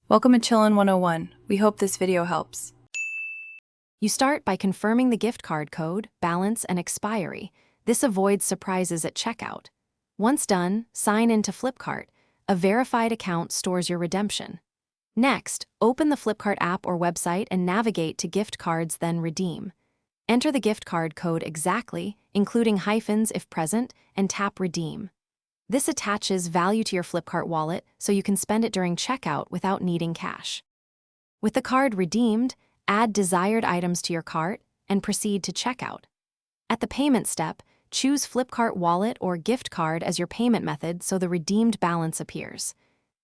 Welcome to Chillin' 101. We hope this video helps. You start by confirming the gift card code, balance, and expiry. This avoids surprises at checkout. Once done, sign into Flipkart. A verified account stores your redemption. Next, open the Flipkart app or website and navigate to gift cards, then redeem. Enter the gift card code exactly, including hyphens if present, and tap redeem. This attaches value to your Flipkart wallet so you can spend it during checkout without needing cash. With the card redeemed, add desired items to your cart and proceed to checkout. At the payment step, choose Flipkart wallet or gift card as your payment method so the redeemed balance appears.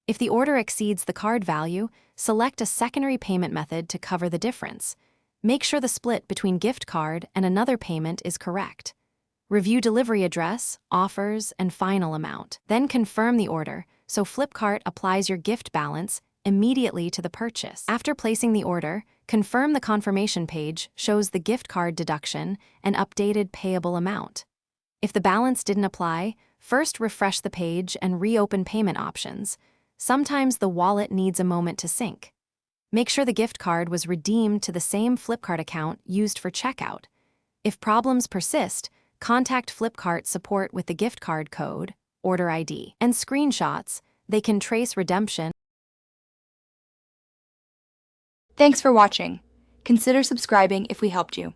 If the order exceeds the card value, select a secondary payment method to cover the difference. Make sure the split between gift card and another payment is correct. Review delivery address, offers, and final amount. Then confirm the order, so Flipkart applies your gift balance immediately to the purchase. After placing the order, confirm the confirmation page shows the gift card deduction and updated payable amount. If the balance didn't apply, first refresh the page and reopen payment options. Sometimes the wallet needs a moment to sync. Make sure the gift card was redeemed to the same Flipkart account used for checkout. If problems persist, contact Flipkart support with the gift card code, order ID, and screenshots. They can trace redemption. Thanks for watching. Consider subscribing if we helped you.